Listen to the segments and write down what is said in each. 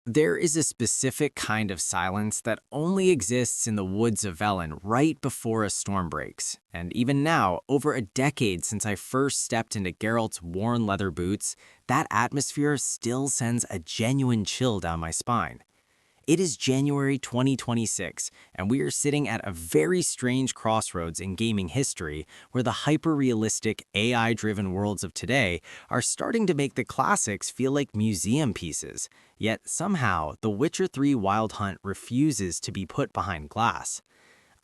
There is a specific kind of silence that only exists in the woods of Velen right before a storm breaks. And even now, over a decade since I first stepped into Geralt's worn leather boots, that atmosphere still sends a genuine chill down my spine. It is January 2026, and we are sitting at a very strange crossroads in gaming history where the hyper-realistic, AI-driven worlds of today are starting to make the classics feel like museum pieces. Yet somehow, The Witcher 3 Wild Hunt refuses to be put behind glass.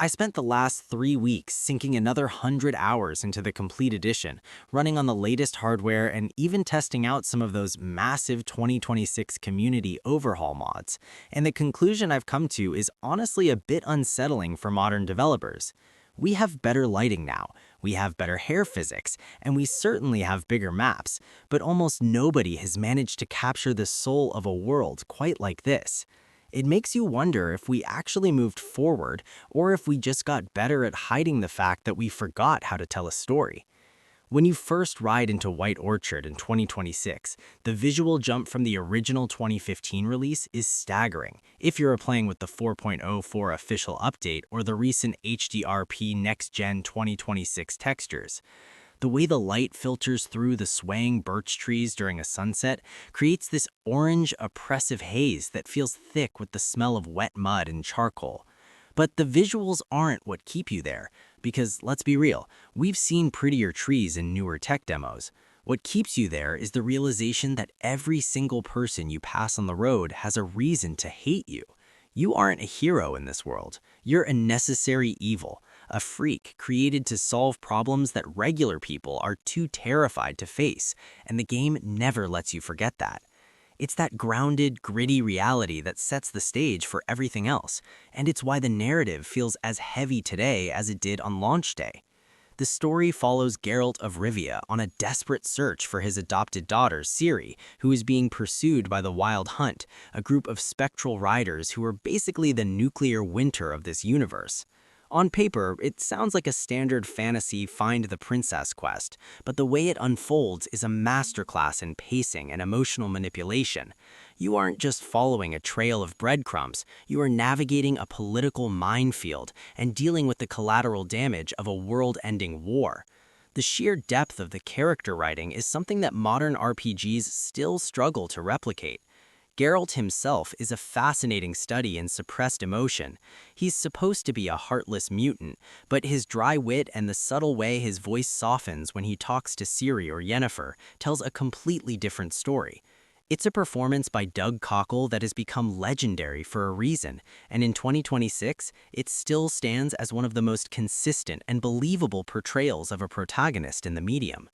I spent the last 3 weeks sinking another 100 hours into the complete edition, running on the latest hardware and even testing out some of those massive 2026 community overhaul mods. And the conclusion I've come to is honestly a bit unsettling for modern developers. We have better lighting now, we have better hair physics, and we certainly have bigger maps, but almost nobody has managed to capture the soul of a world quite like this. It makes you wonder if we actually moved forward or if we just got better at hiding the fact that we forgot how to tell a story. When you first ride into White Orchard in 2026, the visual jump from the original 2015 release is staggering if you're playing with the 4.04 official update or the recent HDRP Next Gen 2026 textures. The way the light filters through the swaying birch trees during a sunset creates this orange, oppressive haze that feels thick with the smell of wet mud and charcoal. But the visuals aren't what keep you there, because let's be real, we've seen prettier trees in newer tech demos. What keeps you there is the realization that every single person you pass on the road has a reason to hate you. You aren't a hero in this world. You're a necessary evil, a freak created to solve problems that regular people are too terrified to face, and the game never lets you forget that. It's that grounded, gritty reality that sets the stage for everything else, and it's why the narrative feels as heavy today as it did on launch day. The story follows Geralt of Rivia on a desperate search for his adopted daughter, Ciri, who is being pursued by the Wild Hunt, a group of spectral riders who are basically the nuclear winter of this universe. On paper, it sounds like a standard fantasy find the princess quest, but the way it unfolds is a masterclass in pacing and emotional manipulation. You aren't just following a trail of breadcrumbs, you are navigating a political minefield and dealing with the collateral damage of a world-ending war. The sheer depth of the character writing is something that modern RPGs still struggle to replicate. Geralt himself is a fascinating study in suppressed emotion. He's supposed to be a heartless mutant, but his dry wit and the subtle way his voice softens when he talks to Ciri or Yennefer tells a completely different story. It's a performance by Doug Cockle that has become legendary for a reason, and in 2026, it still stands as one of the most consistent and believable portrayals of a protagonist in the medium.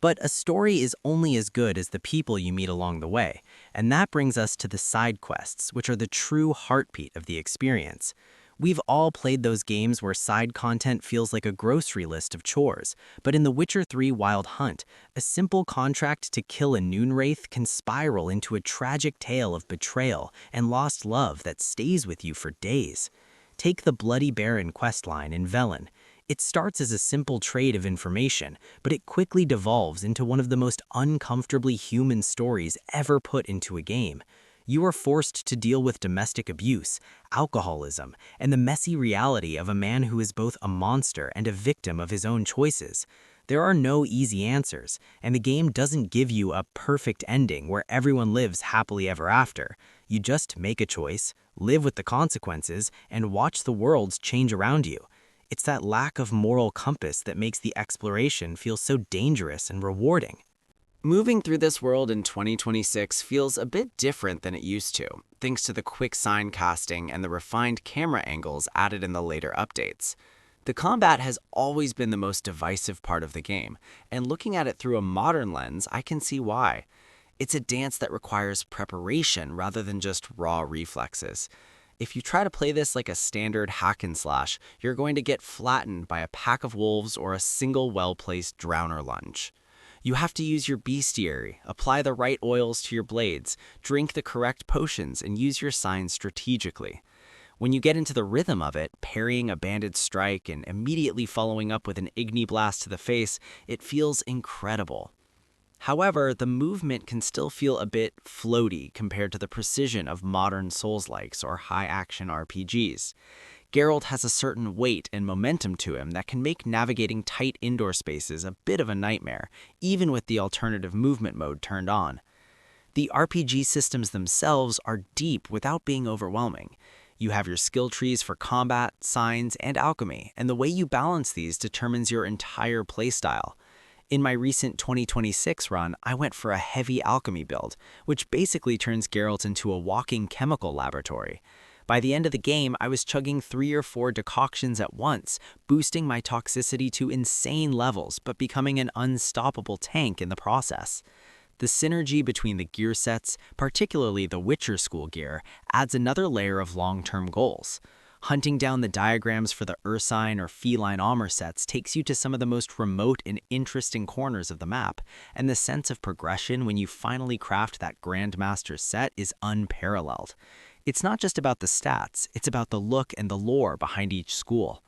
But a story is only as good as the people you meet along the way, and that brings us to the side quests, which are the true heartbeat of the experience. We've all played those games where side content feels like a grocery list of chores, but in The Witcher 3 Wild Hunt, a simple contract to kill a Noonwraith can spiral into a tragic tale of betrayal and lost love that stays with you for days. Take the Bloody Baron questline in Velen. It starts as a simple trade of information, but it quickly devolves into one of the most uncomfortably human stories ever put into a game. You are forced to deal with domestic abuse, alcoholism, and the messy reality of a man who is both a monster and a victim of his own choices. There are no easy answers, and the game doesn't give you a perfect ending where everyone lives happily ever after. You just make a choice, live with the consequences, and watch the worlds change around you. It's that lack of moral compass that makes the exploration feel so dangerous and rewarding. Moving through this world in 2026 feels a bit different than it used to, thanks to the quick sign casting and the refined camera angles added in the later updates. The combat has always been the most divisive part of the game, and looking at it through a modern lens, I can see why. It's a dance that requires preparation rather than just raw reflexes. If you try to play this like a standard hack and slash, you're going to get flattened by a pack of wolves or a single well-placed drowner lunge. You have to use your bestiary, apply the right oils to your blades, drink the correct potions, and use your signs strategically. When you get into the rhythm of it, parrying a banded strike and immediately following up with an Igni blast to the face, it feels incredible. However, the movement can still feel a bit floaty compared to the precision of modern Souls-likes or high-action RPGs. Geralt has a certain weight and momentum to him that can make navigating tight indoor spaces a bit of a nightmare, even with the alternative movement mode turned on. The RPG systems themselves are deep without being overwhelming. You have your skill trees for combat, signs, and alchemy, and the way you balance these determines your entire playstyle. In my recent 2026 run, I went for a heavy alchemy build, which basically turns Geralt into a walking chemical laboratory. By the end of the game, I was chugging 3 or 4 decoctions at once, boosting my toxicity to insane levels, but becoming an unstoppable tank in the process. The synergy between the gear sets, particularly the Witcher school gear, adds another layer of long-term goals. Hunting down the diagrams for the Ursine or Feline armor sets takes you to some of the most remote and interesting corners of the map, and the sense of progression when you finally craft that Grandmaster set is unparalleled. It's not just about the stats, it's about the look and the lore behind each school.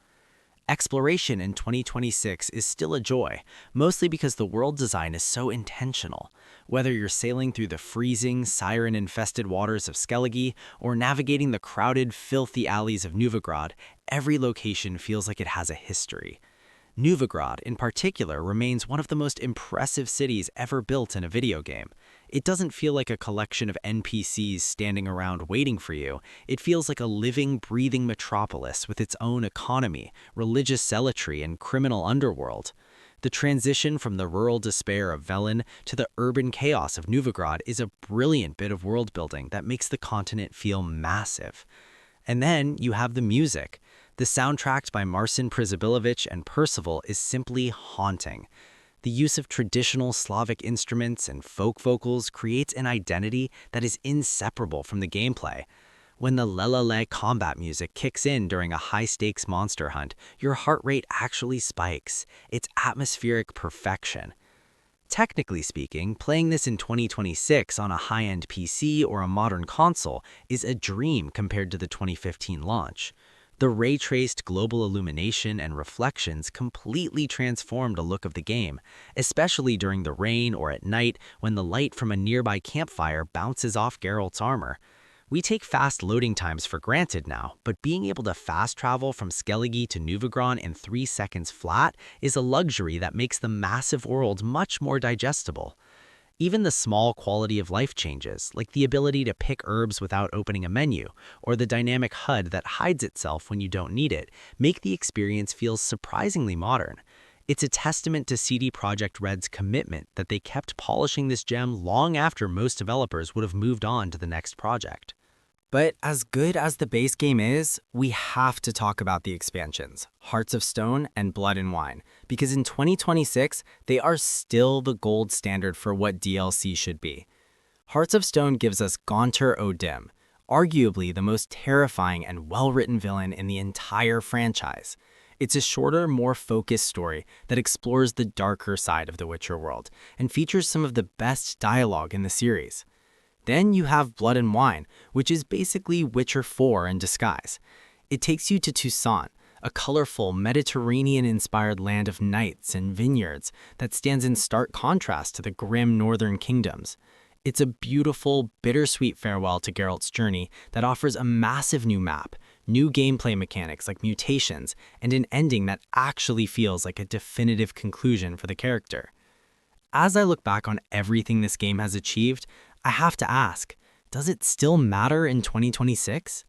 Exploration in 2026 is still a joy, mostly because the world design is so intentional. Whether you're sailing through the freezing, siren-infested waters of Skellige or navigating the crowded, filthy alleys of Novigrad, every location feels like it has a history. Novigrad, in particular, remains one of the most impressive cities ever built in a video game. It doesn't feel like a collection of NPCs standing around waiting for you. It feels like a living, breathing metropolis with its own economy, religious zealotry, and criminal underworld. The transition from the rural despair of Velen to the urban chaos of Novigrad is a brilliant bit of world building that makes the continent feel massive. And then you have the music. The soundtrack by Marcin Przybyłowicz and Percival is simply haunting. The use of traditional Slavic instruments and folk vocals creates an identity that is inseparable from the gameplay. When the lelele combat music kicks in during a high-stakes monster hunt, your heart rate actually spikes. It's atmospheric perfection. Technically speaking, playing this in 2026 on a high-end PC or a modern console is a dream compared to the 2015 launch. The ray-traced global illumination and reflections completely transformed the look of the game, especially during the rain or at night when the light from a nearby campfire bounces off Geralt's armor. We take fast loading times for granted now, but being able to fast travel from Skellige to Novigrad in 3 seconds flat is a luxury that makes the massive world much more digestible. Even the small quality of life changes, like the ability to pick herbs without opening a menu, or the dynamic HUD that hides itself when you don't need it, make the experience feel surprisingly modern. It's a testament to CD Projekt Red's commitment that they kept polishing this gem long after most developers would have moved on to the next project. But as good as the base game is, we have to talk about the expansions, Hearts of Stone and Blood and Wine, because in 2026, they are still the gold standard for what DLC should be. Hearts of Stone gives us Gaunter O'Dim, arguably the most terrifying and well-written villain in the entire franchise. It's a shorter, more focused story that explores the darker side of the Witcher world and features some of the best dialogue in the series. Then you have Blood and Wine, which is basically Witcher 4 in disguise. It takes you to Toussaint, a colorful, Mediterranean-inspired land of knights and vineyards that stands in stark contrast to the grim northern kingdoms. It's a beautiful, bittersweet farewell to Geralt's journey that offers a massive new map, new gameplay mechanics like mutations, and an ending that actually feels like a definitive conclusion for the character. As I look back on everything this game has achieved, I have to ask, does it still matter in 2026?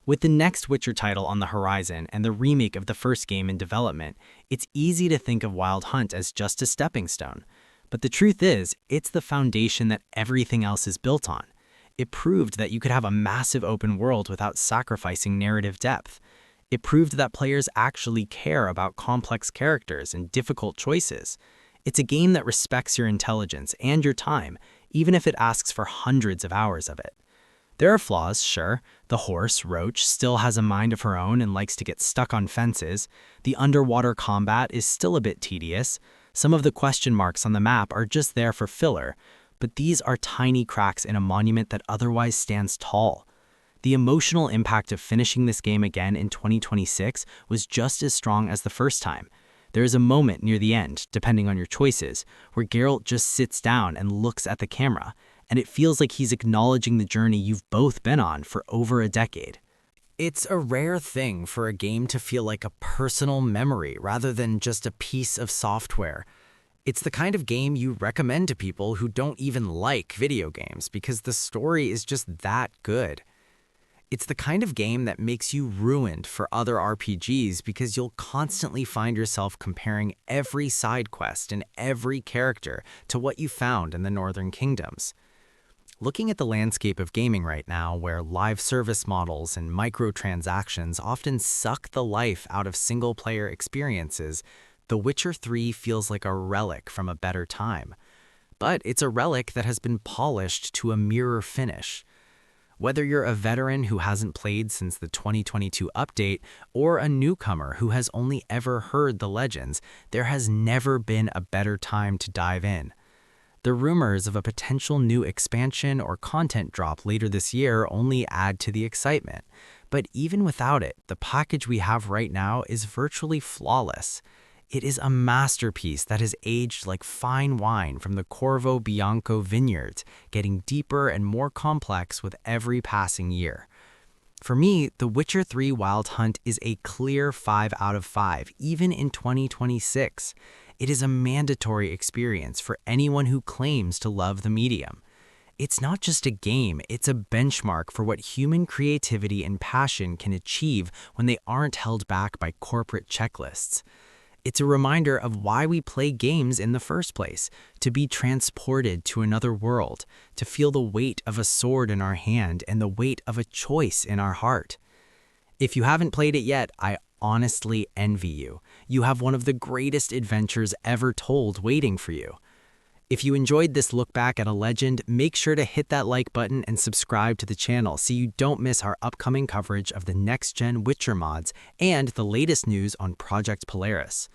With the next Witcher title on the horizon and the remake of the first game in development, it's easy to think of Wild Hunt as just a stepping stone. But the truth is, it's the foundation that everything else is built on. It proved that you could have a massive open world without sacrificing narrative depth. It proved that players actually care about complex characters and difficult choices. It's a game that respects your intelligence and your time, even if it asks for hundreds of hours of it. There are flaws, sure. The horse, Roach, still has a mind of her own and likes to get stuck on fences. The underwater combat is still a bit tedious. Some of the question marks on the map are just there for filler, but these are tiny cracks in a monument that otherwise stands tall. The emotional impact of finishing this game again in 2026 was just as strong as the first time. There is a moment near the end, depending on your choices, where Geralt just sits down and looks at the camera, and it feels like he's acknowledging the journey you've both been on for over a decade. It's a rare thing for a game to feel like a personal memory rather than just a piece of software. It's the kind of game you recommend to people who don't even like video games because the story is just that good. It's the kind of game that makes you ruined for other RPGs because you'll constantly find yourself comparing every side quest and every character to what you found in the Northern Kingdoms. Looking at the landscape of gaming right now, where live service models and microtransactions often suck the life out of single-player experiences, The Witcher 3 feels like a relic from a better time. But it's a relic that has been polished to a mirror finish. Whether you're a veteran who hasn't played since the 2022 update or a newcomer who has only ever heard the legends, there has never been a better time to dive in. The rumors of a potential new expansion or content drop later this year only add to the excitement. But even without it, the package we have right now is virtually flawless. It is a masterpiece that has aged like fine wine from the Corvo Bianco vineyards, getting deeper and more complex with every passing year. For me, The Witcher 3 Wild Hunt is a clear 5 out of 5, even in 2026. It is a mandatory experience for anyone who claims to love the medium. It's not just a game, it's a benchmark for what human creativity and passion can achieve when they aren't held back by corporate checklists. It's a reminder of why we play games in the first place, to be transported to another world, to feel the weight of a sword in our hand and the weight of a choice in our heart. If you haven't played it yet, I honestly envy you. You have one of the greatest adventures ever told waiting for you. If you enjoyed this look back at a legend, make sure to hit that like button and subscribe to the channel so you don't miss our upcoming coverage of the next-gen Witcher mods and the latest news on Project Polaris.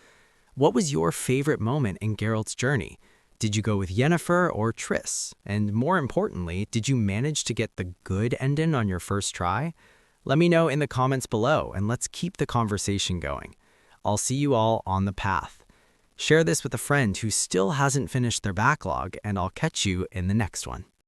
What was your favorite moment in Geralt's journey? Did you go with Yennefer or Triss? And more importantly, did you manage to get the good ending on your first try? Let me know in the comments below, and let's keep the conversation going. I'll see you all on the path. Share this with a friend who still hasn't finished their backlog, and I'll catch you in the next one.